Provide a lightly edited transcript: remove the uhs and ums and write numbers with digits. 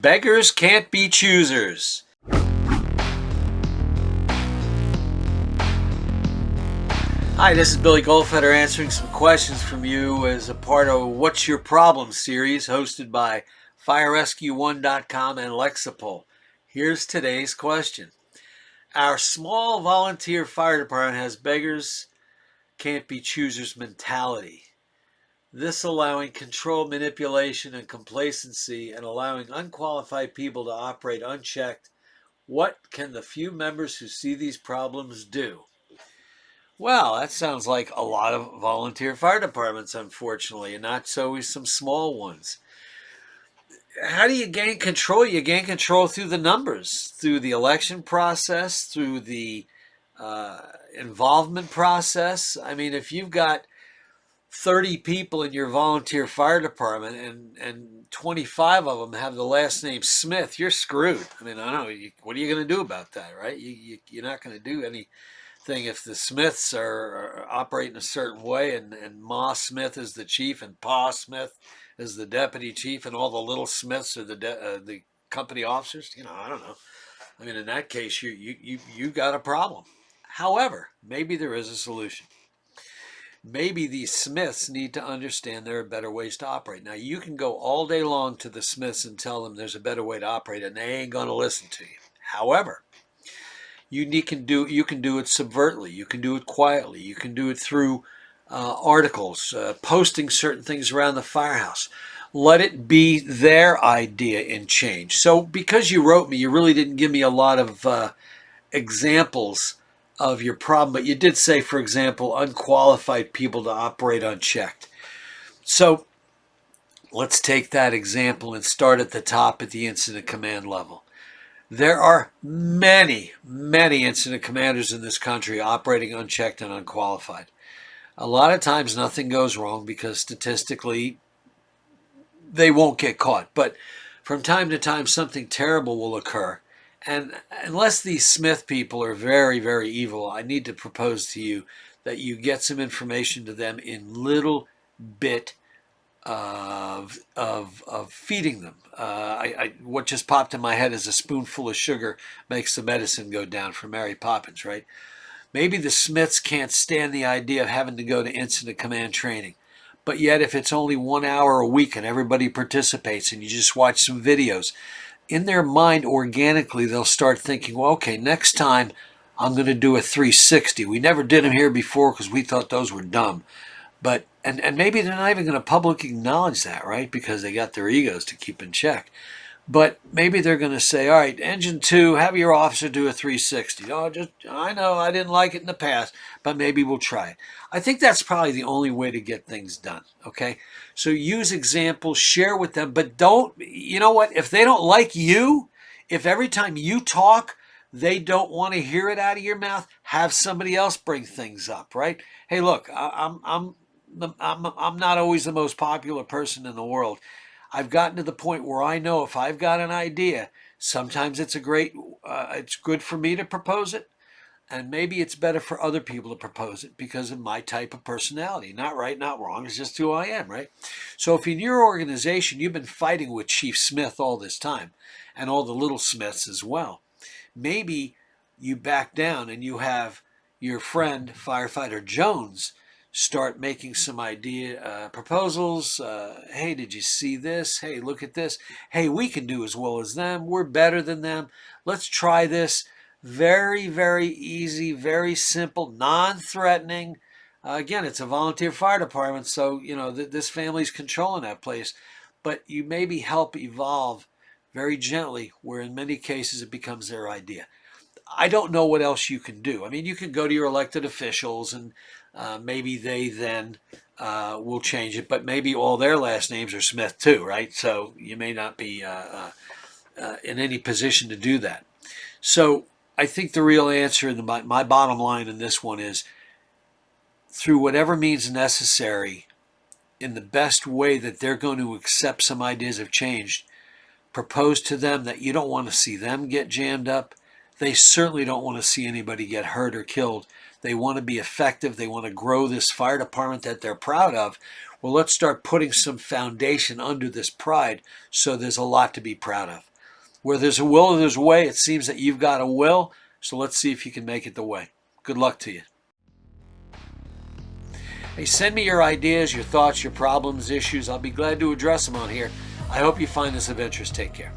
Beggars can't be choosers. Hi, this is Billy Goldfeder answering some questions from you as a part of What's Your Problem series hosted by FireRescue1.com and Lexipol. Here's today's question. Our small volunteer fire department has beggars can't be choosers mentality. This allowing control, manipulation, and complacency and allowing unqualified people to operate unchecked. What can the few members who see these problems do? Well, that sounds like a lot of volunteer fire departments, unfortunately, and not always some small ones. How do you gain control? You gain control through the numbers, through the election process, through the involvement process. I mean, if you've got 30 people in your volunteer fire department and 25 of them have the last name Smith, you're screwed. I mean, I don't know. What are you going to do about that, right? You're not going to do anything if the Smiths are operating a certain way and Ma Smith is the chief and Pa Smith is the deputy chief and all the little Smiths are the company officers. I don't know. I mean, in that case, you got a problem. However, maybe there is a solution. Maybe these Smiths need to understand there are better ways to operate. Now, you can go all day long to the Smiths and tell them there's a better way to operate, and they ain't going to listen to you. However, you can do it subvertly. You can do it quietly. You can do it through articles, posting certain things around the firehouse. Let it be their idea in change. So because you wrote me, you really didn't give me a lot of examples of your problem, but you did say, for example, unqualified people to operate unchecked. So let's take that example and start at the top at the incident command level. There are many, many incident commanders in this country operating unchecked and unqualified. A lot of times nothing goes wrong because statistically they won't get caught. But from time to time something terrible will occur. And unless these Smith people are very, very evil, I need to propose to you that you get some information to them in little bit of feeding them. What just popped in my head is a spoonful of sugar makes the medicine go down for Mary Poppins, right? Maybe the Smiths can't stand the idea of having to go to incident command training. But yet if it's only 1 hour a week and everybody participates and you just watch some videos, in their mind organically they'll start thinking, well, okay, next time I'm going to do a 360. We never did them here before because we thought those were dumb. But and maybe they're not even going to publicly acknowledge that, right? Because they got their egos to keep in check. But maybe they're going to say, all right, engine 2, have your officer do a 360. Oh, I know I didn't like it in the past, but maybe we'll try it. I think that's probably the only way to get things done, okay? So use examples, share with them, but don't, you know what? If they don't like you, if every time you talk, they don't want to hear it out of your mouth, have somebody else bring things up, right? Hey, look, I'm not always the most popular person in the world. I've gotten to the point where I know if I've got an idea, sometimes it's it's good for me to propose it, and maybe it's better for other people to propose it because of my type of personality. Not right, not wrong. It's just who I am, right? So if in your organization you've been fighting with Chief Smith all this time, and all the little Smiths as well, maybe you back down and you have your friend Firefighter Jones start making some idea proposals. Hey, did you see this? Hey, look at this. Hey, we can do as well as them. We're better than them. Let's try this. Very, very easy, very simple, non-threatening. Again, it's a volunteer fire department, so this family's controlling that place. But you maybe help evolve very gently, where in many cases it becomes their idea. I don't know what else you can do. I mean, you can go to your elected officials and maybe they then will change it, but maybe all their last names are Smith too, right? So you may not be in any position to do that. So I think the real answer, and my bottom line in this one is, through whatever means necessary, in the best way that they're going to accept some ideas of change, propose to them that you don't want to see them get jammed up. They certainly don't want to see anybody get hurt or killed. They want to be effective. They want to grow this fire department that they're proud of. Well, let's start putting some foundation under this pride so there's a lot to be proud of. Where there's a will, there's a way. It seems that you've got a will, so let's see if you can make it the way. Good luck to you. Hey, send me your ideas, your thoughts, your problems, issues. I'll be glad to address them on here. I hope you find this of interest. Take care.